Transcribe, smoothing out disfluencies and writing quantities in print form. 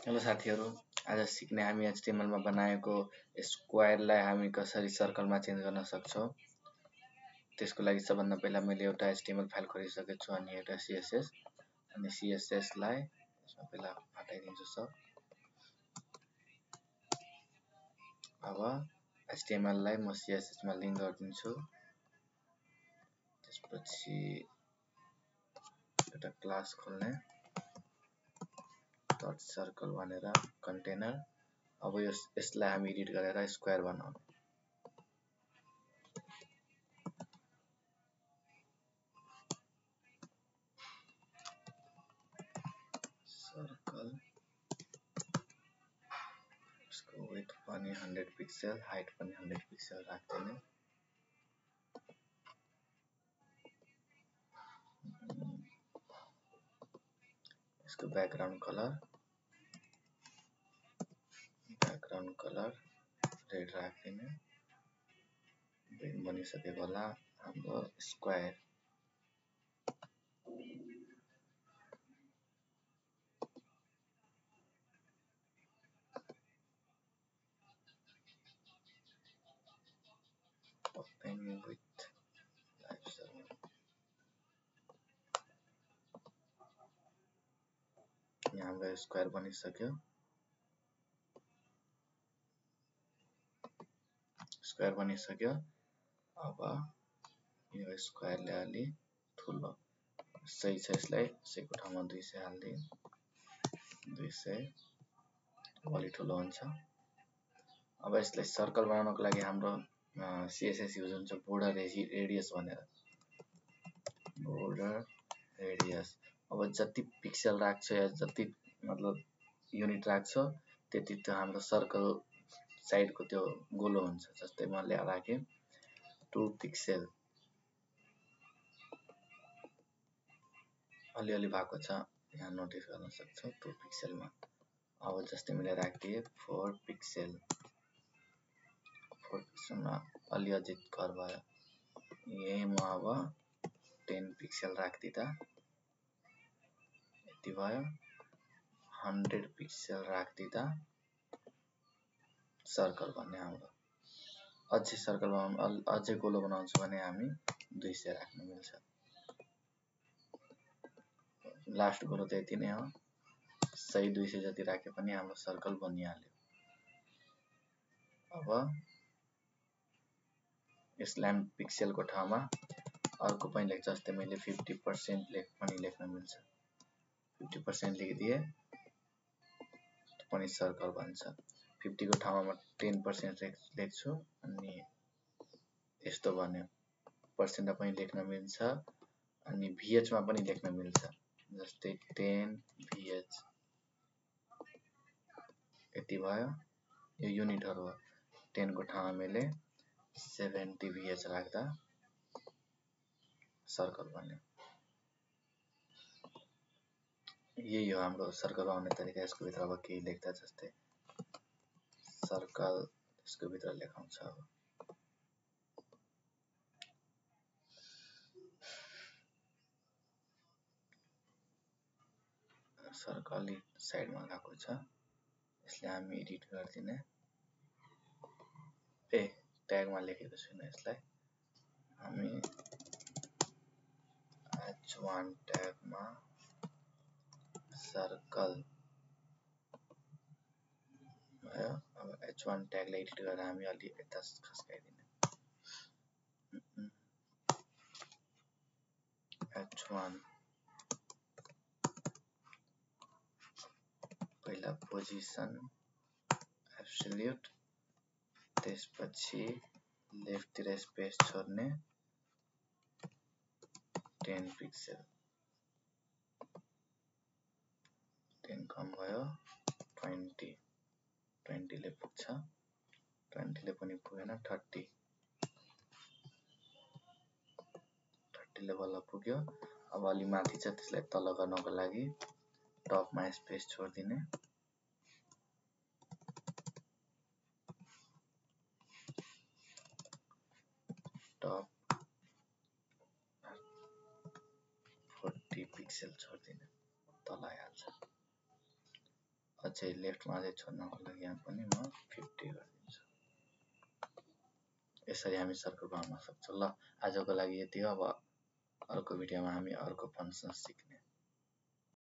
Hello साथीहरु, आज सिक्ने हामी HTML मा बनाएको स्क्वायरलाई हामी कसरी सर्कलमा चेन्ज गर्न सक्छौं। त्यसको लागि सबभन्दा पहिला मैले एउटा HTML फाइल खोलिसकेको छु अनि एउटा CSS अनि CSS लाई यसमा पहिला हटाइदिन्छु सब। अब HTML लाई म CSS मा लिंक गरिदिन्छु। त्यसपछि एउटा क्लास खोल्ने डट सर्कल भनेर कन्टेनर। अब यसलाई हामी एडिट गरेर स्क्वायर बनाउने। सर्कल यसको विड्थ पनि 100 पिक्सल, हाइट पनि 100 पिक्सल राख्दिने। यसको ब्याकग्राउन्ड कलर रेड राख्दिने। बनिसकेको होला हाम्रो square. Open with live server। यहाँ हाम्रो स्क्वायर बनिसक्यो। स्क्वायर बनिसक्यो। अब यो स्क्वायरले अलि ठुलो सही छ। यसलाई यसैको ठाउँमा 200 हाल्दिए 200 अलि ठुलो हुन्छ। अब यसलाई सर्कल बनाउनको लागि हाम्रो CSS युज हुन्छ बोर्डर रेडियस भनेर। बोर्डर रेडियस अब जति पिक्सल राख्छ या जति मतलब युनिट राख्छ त्यति त्यो हाम्रो सर्कल साइडको त्यो गोलो हुन्छ। जस्तै म राखेँ 2 पिक्सल अलिअलि भएको छ, यहाँ नोटिस गर्न सक्छौ 2 पिक्सलमा। अब जस्तै मैले राखिदिए 4 पिक्सलमा अलि अझै कर भयो। यही म अब 10 पिक्सल राख्दिदा यति भयो। 100 पिक्सल राख्दिदा सर्कल भन्ने हाम्रो। अझै सर्कल बनाउनु अझै गोलो बनाउँछु भने हामी 200 राख्न मिल्छ। लास्ट गोलो त यति नै हो। सही 200 जति राखे पनि हाम्रो सर्कल बनिहाल्यो। अब यसलाई पिक्सलको ठाउँमा अर्को पनि लेख्छु। जस्तै मैले 50% पनि लेख्न मिल्छ। 50% लेखिदिए पनि सर्कल बन्छ। 50 को ठाउँमा म 10% लेख्छु अनि यस्तो बन्यो। पर्सेन्टमा पनि लेख्न मिल्छ अनि VH मा पनि लेख्न मिल्छ। जस्तै 10 VH यति भयो। यो युनिटहरु हो। 10 को ठाउँमा मैले 70 VH राख्दा सर्कल बन्यो। यही हो हाम्रो सर्कल बनाउने तरिका। यसको भित्र अब केही लेख्दा जस्तै सर्कल यसको भित्र लेखाउँछ। अब सर्कल साइडमा गएको छ। यसलाई हामी एडिट गर्दिने। ट्यागमा लेखेको छैन। यसलाई हामी h1 ट्यागमा सर्कल भयो। अब h1 ट्यागलाई एडिट गरेर हामी अलि यता खस्काइदिने। h1 पहिला पोजिसन एब्सोल्युट, त्यसपछि लेफ्टतिर स्पेस छोड्ने 10 पिक्सल। 10 कम भयो 20 ले पुग्छ। 20 ले पनि पुगेन 30 ले बल्ल पुग्यो। अब अलि माथि छ त्यसलाई तल गर्नको लागि टपमा स्पेस छोड्दिने। टप 40 पिक्सल छोड्दिने तल आइहाल्छ। अझ चाहिँ लेफ्टमा चाहिँ छोड्नको लागि यहाँ पनि म 50 गरिदिन्छु। यसरी हामी सर्कल बनाउन सक्छौँ। ल आजको लागि यति हो। अब अर्को भिडियोमा हामी अर्को फंक्सन सिक्ने।